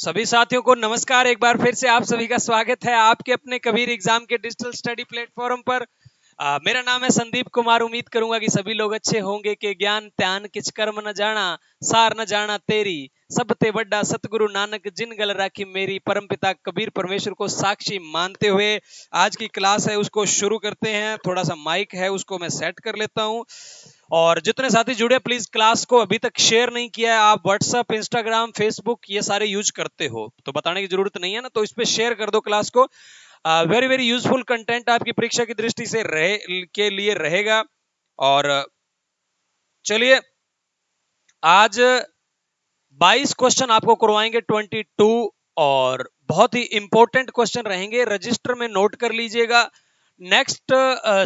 सभी साथियों को नमस्कार। एक बार फिर से आप सभी का स्वागत है आपके अपने कबीर एग्जाम के डिजिटल स्टडी प्लेटफॉर्म पर। मेरा नाम है संदीप कुमार। उम्मीद करूंगा कि सभी लोग अच्छे होंगे। के ज्ञान त्यान किच कर्म न जाना, सार न जाना तेरी, सब ते बड्डा सतगुरु नानक जिन गल राखी मेरी। परमपिता कबीर परमेश्वर को साक्षी मानते हुए आज की क्लास है उसको शुरू करते हैं। थोड़ा सा माइक है उसको मैं सेट कर लेता हूं। और जितने साथी जुड़े प्लीज क्लास को अभी तक शेयर नहीं किया है, आप व्हाट्सएप, इंस्टाग्राम, फेसबुक ये सारे यूज करते हो तो बताने की जरूरत नहीं है ना, तो इस पे शेयर कर दो क्लास को। वेरी वेरी यूजफुल कंटेंट आपकी परीक्षा की दृष्टि से के लिए रहेगा। और चलिए आज 22 क्वेश्चन आपको करवाएंगे 22, और बहुत ही इंपॉर्टेंट क्वेश्चन रहेंगे। रजिस्टर में नोट कर लीजिएगा। नेक्स्ट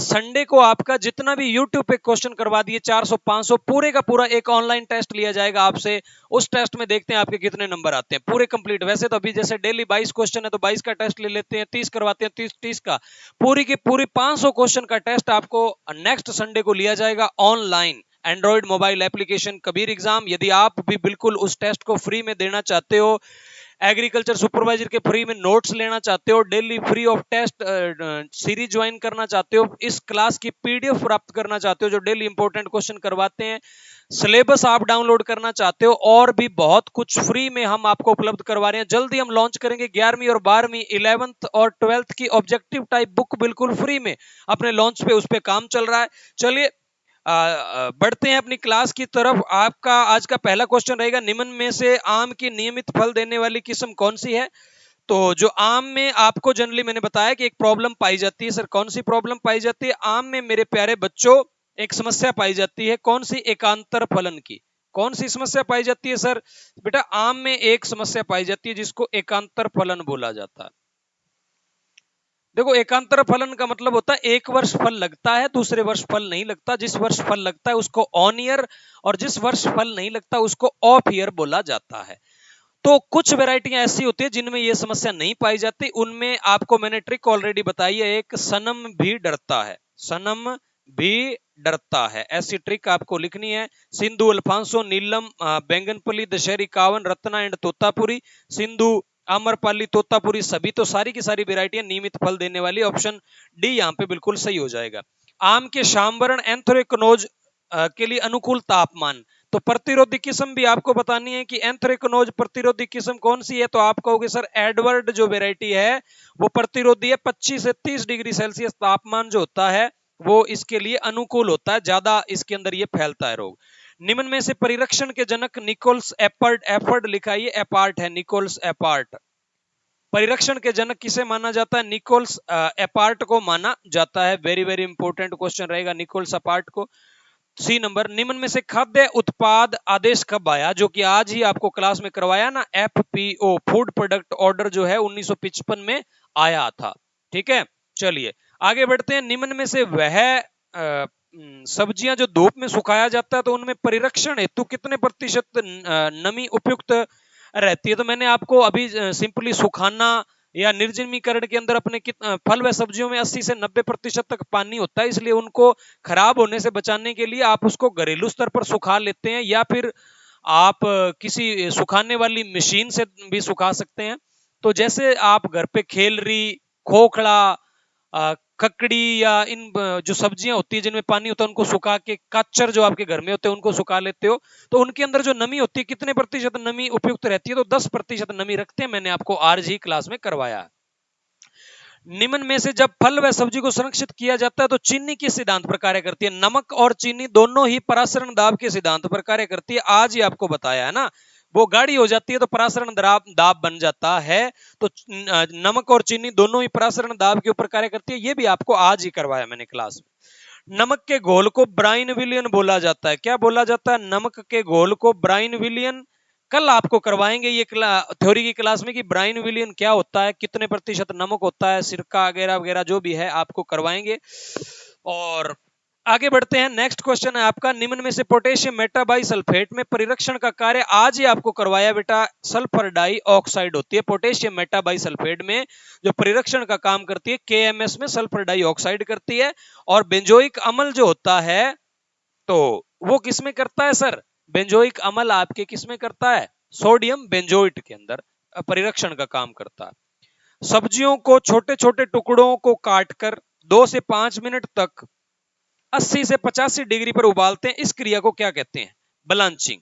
संडे को आपका जितना भी यूट्यूब पे क्वेश्चन करवा दिए 400-500 पूरे का पूरा एक ऑनलाइन टेस्ट लिया जाएगा आपसे। उस टेस्ट में देखते हैं आपके कितने नंबर आते हैं पूरे कंप्लीट। वैसे तो अभी जैसे डेली 22 क्वेश्चन है तो 22 का टेस्ट ले लेते हैं, 30 करवाते हैं, 30 का पूरी की पूरी 500 क्वेश्चन का टेस्ट आपको नेक्स्ट संडे को लिया जाएगा online, Android mobile application Kabir exam. यदि आप भी बिल्कुल उस टेस्ट को फ्री में देना चाहते हो, एग्रीकल्चर सुपरवाइजर के फ्री में नोट्स लेना चाहते हो, daily free of test series join करना चाहते हो, इस क्लास की पीडीएफ प्राप्त करना चाहते हो जो डेली इंपॉर्टेंट क्वेश्चन करवाते हैं, सिलेबस आप डाउनलोड करना चाहते हो, और भी बहुत कुछ फ्री में हम आपको उपलब्ध करवा रहे हैं। जल्दी हम लॉन्च करेंगे 11वीं और 12वीं 11th और 12th की ऑब्जेक्टिव टाइप बुक बिल्कुल फ्री में अपने लॉन्च पे, उस पे काम चल रहा है। चलिए बढ़ते हैं अपनी क्लास की तरफ। आपका आज का पहला क्वेश्चन रहेगा, निम्न में से आम की नियमित फल देने वाली किस्म कौन सी है? तो जो आम में आपको जनरली मैंने बताया कि एक प्रॉब्लम पाई जाती है। सर कौन सी प्रॉब्लम पाई जाती है? आम में मेरे प्यारे बच्चों एक समस्या पाई जाती है। कौन सी? एकांतर फलन की। कौन सी समस्या पाई जाती है सर? बेटा आम में एक समस्या पाई जाती है जिसको एकांतर फलन बोला जाता है। देखो एकांतर फलन का मतलब होता है एक वर्ष फल लगता है, दूसरे वर्ष फल नहीं लगता। जिस वर्ष फल लगता है उसको ऑन ईयर, और जिस वर्ष फल नहीं लगता उसको ऑफ ईयर बोला जाता है। तो कुछ वैरायटियां ऐसी होती है जिनमें यह समस्या नहीं पाई जाती। उनमें आपको मैंने ट्रिक ऑलरेडी बताई है, एक सनम भी डरता है, सनम भी डरता है, ऐसी ट्रिक आपको लिखनी है। सिंधु, अल्फांसो, नीलम, बैंगनपल्ली, दशहरी, कावन, रत्ना एंड तोतापुरी। सिंधु, आम्रपाली, तोतापुरी, सभी तो सारी की सारी वैरायटियां नियमित फल देने वाली। ऑप्शन डी यहाँ पे बिल्कुल सही हो जाएगा। आम के शामवर्ण एंथ्रेक्नोज के लिए अनुकूल तापमान। तो प्रतिरोधी किस्म भी आपको बतानी है कि एंथ्रेक्नोज प्रतिरोधी किस्म कौन सी है। तो आप कहोगे सर एडवर्ड जो वैरायटी है वो प्रतिरोधी है। 25 से 30 डिग्री सेल्सियस तापमान जो होता है वो इसके लिए अनुकूल होता है, ज्यादा इसके अंदर ये फैलता है रोग। निम्न में से परिरक्षण के जनक निकोल्स एपर्ट, एफर्ड लिखा, ये एपार्ट है, निकोल्स एपार्ट। परिरक्षण के जनक किसे माना जाता है? निकोल्स एपार्ट को माना जाता है। वेरी वेरी इंपॉर्टेंट क्वेश्चन रहेगा निकोल्स एपार्ट को। सी नंबर, निम्न में से खाद्य उत्पाद आदेश कब आया? जो कि आज ही आपको क्लास में करवाया ना, एफपीओ, फूड प्रोडक्ट ऑर्डर जो है 1955 में आया था। ठीक है, चलिए आगे बढ़ते हैं। निम्न में से वह सब्जियां जो धूप में सुखाया जाता है तो उनमें परिरक्षण हेतु कितने प्रतिशत नमी उपयुक्त रहती है? तो मैंने आपको अभी सिंपली सुखाना या निर्जमीकरण के अंदर अपने फल व सब्जियों में 80 से 90% तक पानी होता है, इसलिए उनको खराब होने से बचाने के लिए आप उसको घरेलू स्तर पर सुखा लेते हैं, या फिर आप किसी सुखाने वाली मशीन से भी सुखा सकते हैं। तो जैसे आप घर पे खेलरी, खोखला, ककड़ी या इन जो सब्जियां होती है जिनमें पानी होता है उनको सुखा के, कच्चर जो आपके घर में होते हैं उनको सुखा लेते हो, तो उनके अंदर जो नमी होती है कितने प्रतिशत नमी उपयुक्त रहती है? तो 10% नमी रखते हैं। मैंने आपको आज ही क्लास में करवाया। निम्न में से जब फल व सब्जी को संरक्षित किया जाता है तो चीनी किस सिद्धांत पर कार्य करती है? नमक और चीनी दोनों ही परासरण दाब के सिद्धांत पर कार्य करती है। आज ही आपको बताया है ना, वो गाढ़ी हो जाती है तो परासरण दाब बन जाता है। तो नमक और चीनी दोनों ही परासरण दाब के ऊपर कार्य करती है, ये भी आपको आज ही करवाया मैंने क्लास में। नमक के घोल को ब्राइन विलियन बोला जाता है। क्या बोला जाता है? नमक के घोल को ब्राइन विलियन। कल आपको करवाएंगे ये थ्योरी की क्लास में कि ब्राइन विलियन क्या होता है, कितने प्रतिशत नमक होता है, सिरका वगैरह वगैरह जो भी है आपको करवाएंगे। और आगे बढ़ते हैं। नेक्स्ट क्वेश्चन है आपका, निम्न में से पोटेशियम मेटाबाइसल्फेट में परिरक्षण का कार्य आज ही आपको करवाया बेटा, सल्फर डाई ऑक्साइड होती है। पोटेशियम मेटाबाइसल्फेट में जो परिरक्षण का काम करती है केएमएस में सल्फर डाई ऑक्साइड करती है। और बेंजोइक अम्ल जो होता है तो वो किसमें करता है सर? बेंजोइक अम्ल आपके किसमें करता है? सोडियम बेंजोइट के अंदर। परिरक्षण का काम करता है। सब्जियों को छोटे छोटे टुकड़ों को काटकर 2 से 5 मिनट तक 80 से 85 डिग्री पर उबालते हैं, इस क्रिया को क्या कहते हैं? ब्लांचिंग।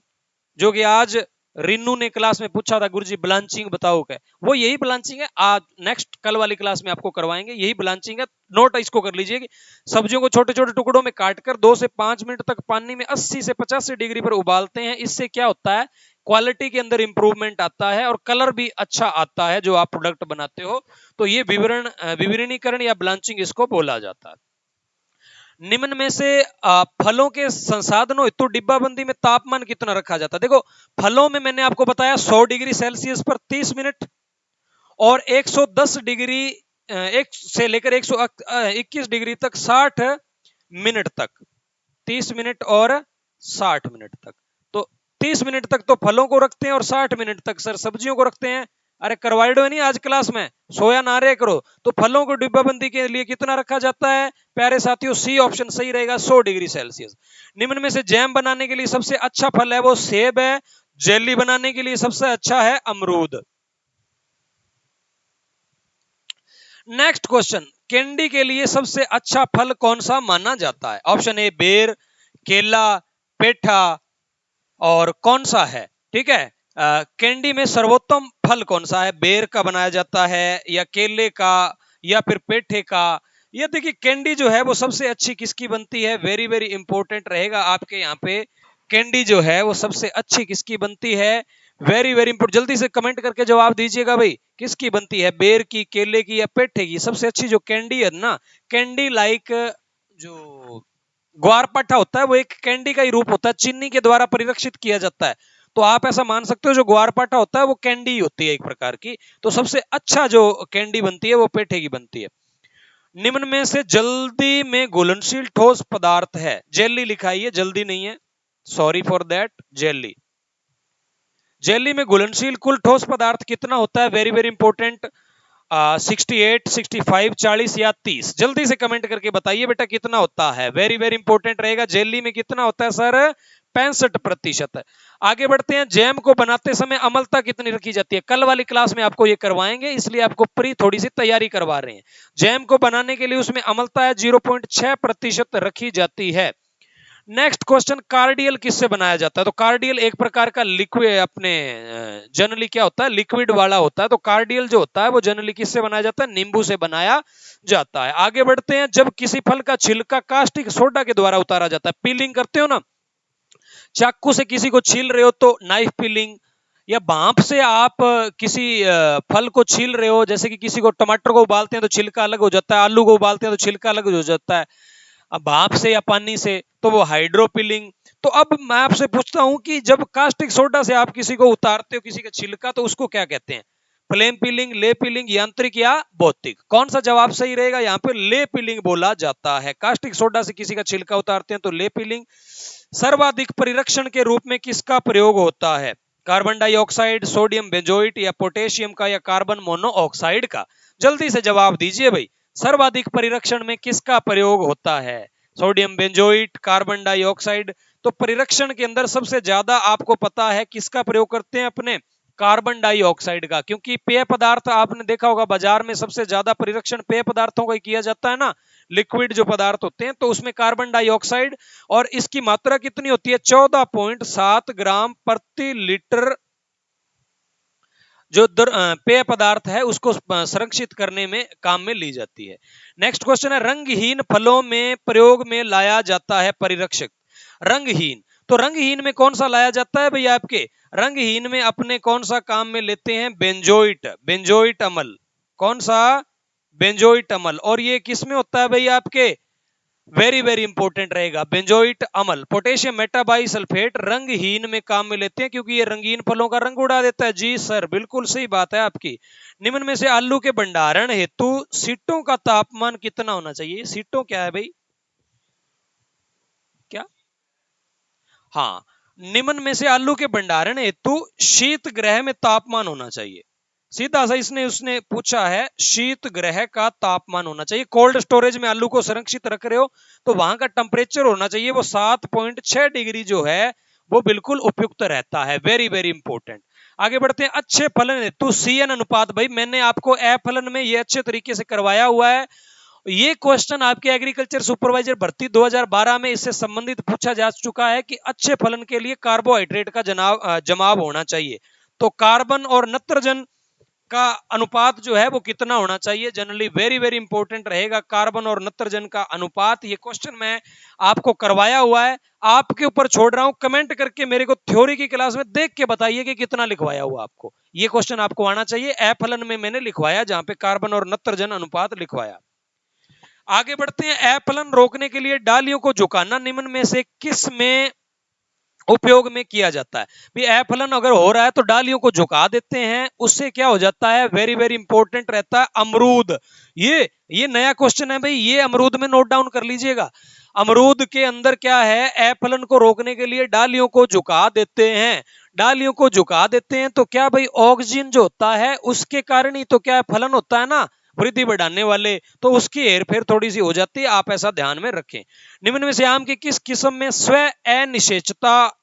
जो कि आज रिन्नू ने क्लास में पूछा था, गुरुजी ब्लांचिंग बताओ क्या, वो यही ब्लांचिंग है। आज नेक्स्ट कल वाली क्लास में आपको करवाएंगे, यही ब्लांचिंग है। नोट इसको कर लीजिए कि सब्जियों को छोटे छोटे टुकड़ों में काटकर 2 से 5 मिनट तक पानी में 80 से 85 डिग्री पर उबालते हैं। इससे क्या होता है? क्वालिटी के अंदर इंप्रूवमेंट आता है और कलर भी अच्छा आता है जो आप प्रोडक्ट बनाते हो। तो ये विवरणीकरण या ब्लांचिंग इसको बोला जाता है। निम्न में से फलों के संसाधनों हेतु डिब्बाबंदी में तापमान कितना रखा जाता है? देखो, फलों में मैंने आपको बताया 100 डिग्री सेल्सियस पर 30 मिनट और 110 डिग्री एक से लेकर 121 डिग्री तक 60 मिनट तक, 30 मिनट और 60 मिनट तक। तो 30 मिनट तक तो फलों को रखते हैं और 60 मिनट तक सर सब्जियों को रखते हैं। अरे करवाइडो नहीं आज क्लास में, सोया ना रहे करो। तो फलों को डिब्बाबंदी के लिए कितना रखा जाता है प्यारे साथियों? सी ऑप्शन सही रहेगा, 100 डिग्री सेल्सियस। निम्न में से जैम बनाने के लिए सबसे अच्छा फल है वो सेब है। जेली बनाने के लिए सबसे अच्छा है अमरूद। नेक्स्ट क्वेश्चन, कैंडी के लिए सबसे अच्छा फल कौन सा माना जाता है? ऑप्शन ए बेर, केला, पेठा और कौन सा है? ठीक है, कैंडी में सर्वोत्तम फल कौन सा है? बेर का बनाया जाता है या केले का या फिर पेठे का? ये देखिए कैंडी जो है वो सबसे अच्छी किसकी बनती है? वेरी वेरी इंपॉर्टेंट रहेगा आपके यहाँ पे। कैंडी जो है वो सबसे अच्छी किसकी बनती है? Very very important. जल्दी से कमेंट करके जवाब दीजिएगा भाई, किसकी बनती है? बेर की, केले की या पेठे की? सबसे अच्छी जो कैंडी है ना, कैंडी लाइक जो ग्वारपाठा होता है वो एक कैंडी का ही रूप होता है, चीनी के द्वारा परिरक्षित किया जाता है। तो आप ऐसा मान सकते हो जो ग्वारपाठा होता है वो कैंडी ही होती है एक प्रकार की। तो सबसे अच्छा जो कैंडी बनती है वो पेठे की बनती है। निम्न में से जल्दी में घुलनशील ठोस पदार्थ है? जेली लिखा है, जल्दी नहीं है, sorry for that, jelly. Jelly में घुलनशील कुल ठोस पदार्थ कितना होता है? वेरी वेरी इंपॉर्टेंट, 68, 65, 40 या 30? जल्दी से कमेंट करके बताइए बेटा कितना होता है। वेरी वेरी इंपॉर्टेंट रहेगा, जेली में कितना होता है सर? 65%। आगे बढ़ते हैं, जैम को बनाते समय अम्लता कितनी रखी जाती है? कल वाली क्लास में आपको ये करवाएंगे, इसलिए आपको प्री थोड़ी सी तैयारी करवा रहे हैं। जैम को बनाने के लिए उसमें अम्लता है 0.6% रखी जाती है। नेक्स्ट क्वेश्चन, कार्डियल किससे बनाया जाता है? तो कार्डियल एक प्रकार का लिक्विड अपने जनरली क्या होता है? लिक्विड वाला होता है। तो कार्डियल जो होता है वो जनरली किससे बनाया जाता है? नींबू से बनाया जाता है। आगे बढ़ते हैं, जब किसी फल का छिलका कास्टिक सोडा के द्वारा उतारा जाता है, पीलिंग करते हो ना, चाकू से किसी को छील रहे हो तो नाइफ पीलिंग, या भाप से आप किसी फल को छील रहे हो, जैसे कि किसी को टमाटर को उबालते हैं तो छिलका अलग हो जाता है, आलू को उबालते हैं तो छिलका अलग हो जाता है, अब भाप से या पानी से तो वो हाइड्रोपिलिंग। तो अब मैं आपसे पूछता हूं कि जब कास्टिक सोडा से आप किसी को उतारते हो किसी का छिलका, तो उसको क्या कहते हैं? फ्लेम पिलिंग, ले पिलिंग, यांत्रिक या भौतिक? कौन सा जवाब सही रहेगा? यहाँ पे ले पिलिंग बोला जाता है। कास्टिक सोडा से किसी का छिलका उतारते हैं तो ले पिलिंग। सर्वाधिक परिरक्षण के रूप में किसका प्रयोग होता है? कार्बन डाइऑक्साइड, सोडियम बेंजोइट या पोटेशियम का या कार्बन मोनोऑक्साइड का? जल्दी से जवाब दीजिए भाई, सर्वाधिक परिरक्षण में किसका प्रयोग होता है? Sodium benzoate, carbon dioxide? तो परिरक्षण के अंदर सबसे ज्यादा आपको पता है किसका प्रयोग करते हैं? अपने कार्बन डाइऑक्साइड का। क्योंकि पेय पदार्थ आपने देखा होगा बाजार में सबसे ज्यादा परिरक्षण पेय पदार्थों का किया जाता है ना, लिक्विड जो पदार्थ होते हैं, तो उसमें कार्बन डाइऑक्साइड, और इसकी मात्रा कितनी होती है? 14.7 ग्राम प्रति लीटर जो पेय पदार्थ है उसको संरक्षित करने में काम में ली जाती है। नेक्स्ट क्वेश्चन है, रंगहीन फलों में प्रयोग में लाया जाता है परिरक्षक? रंगहीन, तो रंगहीन में कौन सा लाया जाता है भैया? आपके रंगहीन में अपने कौन सा काम में लेते हैं? बेंजोइट, बेंजोइट अम्ल। कौन सा? बेंजोइट अम्ल। और ये किस में होता है भैया आपके? वेरी वेरी इंपॉर्टेंट रहेगा, बेंजोइट अम्ल। पोटेशियम मेटाबाइसल्फेट रंगहीन में काम में लेते हैं क्योंकि ये रंगीन फलों का रंग उड़ा देता है। जी सर, बिल्कुल सही बात है आपकी। निम्न में से आलू के भंडारण हेतु सीटों का तापमान कितना होना चाहिए? सीटों क्या है भाई? क्या? हाँ, निम्न में से आलू के भंडारण हेतु शीत गृह में तापमान होना चाहिए। सीधा सा इसने उसने पूछा है, शीत गृह का तापमान होना चाहिए। कोल्ड स्टोरेज में आलू को संरक्षित रख रहे हो तो वहां का टेम्परेचर होना चाहिए वो 7.6 डिग्री जो है वो बिल्कुल उपयुक्त रहता है। Very very important. आगे बढ़ते हैं। अच्छे फलन हेतु CN अनुपात, भाई मैंने आपको ए फलन में ये अच्छे तरीके से करवाया हुआ है। ये क्वेश्चन आपके एग्रीकल्चर सुपरवाइजर भर्ती 2012 में इससे संबंधित पूछा जा चुका है कि अच्छे फलन के लिए कार्बोहाइड्रेट का जमाव होना चाहिए। तो कार्बन और नत्रजन का अनुपात जो है वो कितना होना चाहिए, जनरली वेरी वेरी इंपॉर्टेंट रहेगा कार्बन और नत्रजन का अनुपात। ये क्वेश्चन मैं आपको करवाया हुआ है, आपके ऊपर छोड़ रहा हूं। कमेंट करके मेरे को थ्योरी की क्लास में देख के बताइए कि कितना लिखवाया हुआ आपको। ये क्वेश्चन आपको आना चाहिए। ए फलन में मैंने लिखवाया जहां पे कार्बन और नत्रजन अनुपात लिखवाया। आगे बढ़ते हैं। ए फलन रोकने के लिए डालियों को झुकाना निम्न में से किस में उपयोग में किया जाता है। भी ए फलन अगर हो रहा है तो डालियों को झुका देते हैं, उससे क्या हो जाता है, वेरी वेरी इंपॉर्टेंट रहता है अमरूद। ये नया क्वेश्चन है भाई, ये अमरूद में नोट डाउन कर लीजिएगा। अमरूद के अंदर क्या है, ए फलन को रोकने के लिए डालियों को झुका देते हैं। डालियों को झुका देते हैं तो क्या भाई, ऑक्सीजन जो होता है उसके कारण ही तो क्या फलन होता है ना, वृद्धि बढ़ाने वाले, तो उसकी हेरफेर थोड़ी सी हो जाती है, आप ऐसा ध्यान में रखें। निम्न में से आम की किस किस्म में स्व अनिश्चयता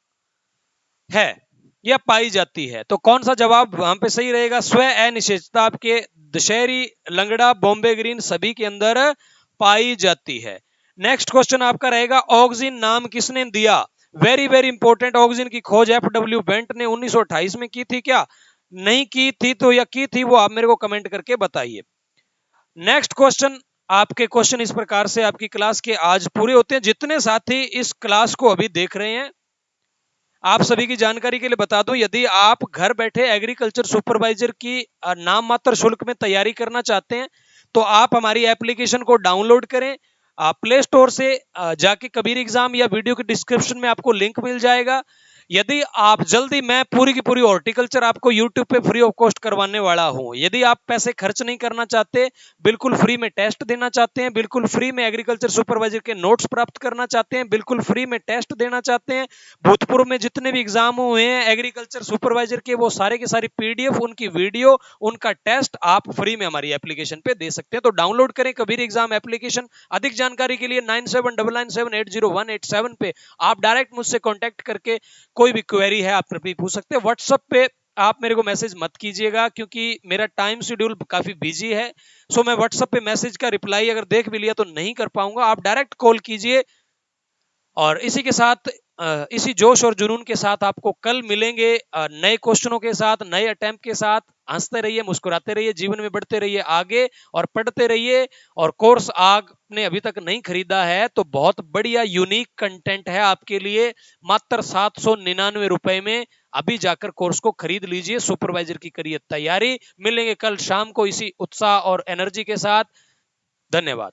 है या पाई जाती है। तो कौन सा जवाब वहां पे सही रहेगा, स्व अनिश्चयता आपके दशहरी, लंगड़ा, बॉम्बे ग्रीन सभी के अंदर पाई जाती है। नेक्स्ट क्वेश्चन आपका रहेगा, ऑक्सीजन नाम किसने दिया। Very very important. ऑक्सीजन की खोज FW बेंट ने 1928 में की थी क्या, नहीं की थी तो या की थी, वो आप मेरे को कमेंट करके बताइए। नेक्स्ट क्वेश्चन, आपके क्वेश्चन इस प्रकार से आपकी क्लास के आज पूरे होते हैं। जितने साथी इस क्लास को अभी देख रहे हैं, आप सभी की जानकारी के लिए बता दूं, यदि आप घर बैठे एग्रीकल्चर सुपरवाइजर की नाम मात्र शुल्क में तैयारी करना चाहते हैं तो आप हमारी एप्लीकेशन को डाउनलोड करें। प्ले स्टोर से जाके कबीर एग्जाम या वीडियो के डिस्क्रिप्शन में आपको लिंक मिल जाएगा। यदि आप जल्दी, मैं पूरी की पूरी हॉर्टिकल्चर आपको यूट्यूब पे फ्री ऑफ कॉस्ट करवाने वाला हूं। यदि आप पैसे खर्च नहीं करना चाहते, बिल्कुल फ्री में टेस्ट देना चाहते हैं, बिल्कुल फ्री में एग्रीकल्चर सुपरवाइजर के नोट्स प्राप्त करना चाहते हैं, बिल्कुल फ्री में टेस्ट देना चाहते हैं, भूतपूर्व में जितने भी एग्जाम हुए हैं एग्रीकल्चर सुपरवाइजर के, वो सारे के सारी PDF, उनकी वीडियो, उनका टेस्ट आप फ्री में हमारी एप्लीकेशन पे दे सकते हैं। तो डाउनलोड करें कबीर एग्जाम एप्लीकेशन। अधिक जानकारी के लिए 9799780187 पे आप डायरेक्ट मुझसे कॉन्टेक्ट करके कोई भी क्वेरी है आप भी पूछ सकते हैं। व्हाट्सएप पे आप मेरे को मैसेज मत कीजिएगा क्योंकि मेरा टाइम शेड्यूल काफी बिजी है। सो मैं व्हाट्सएप पे मैसेज का रिप्लाई अगर देख भी लिया तो नहीं कर पाऊंगा, आप डायरेक्ट कॉल कीजिए। और इसी के साथ इसी जोश और जुनून के साथ आपको कल मिलेंगे नए क्वेश्चनों के साथ, नए अटेम्प्ट के साथ। हंसते रहिए, मुस्कुराते रहिए, जीवन में बढ़ते रहिए आगे और पढ़ते रहिए। और कोर्स आपने अभी तक नहीं खरीदा है तो बहुत बढ़िया यूनिक कंटेंट है आपके लिए, मात्र 799 रुपए में अभी जाकर कोर्स को खरीद लीजिए। सुपरवाइजर की करिए तैयारी। मिलेंगे कल शाम को इसी उत्साह और एनर्जी के साथ। धन्यवाद।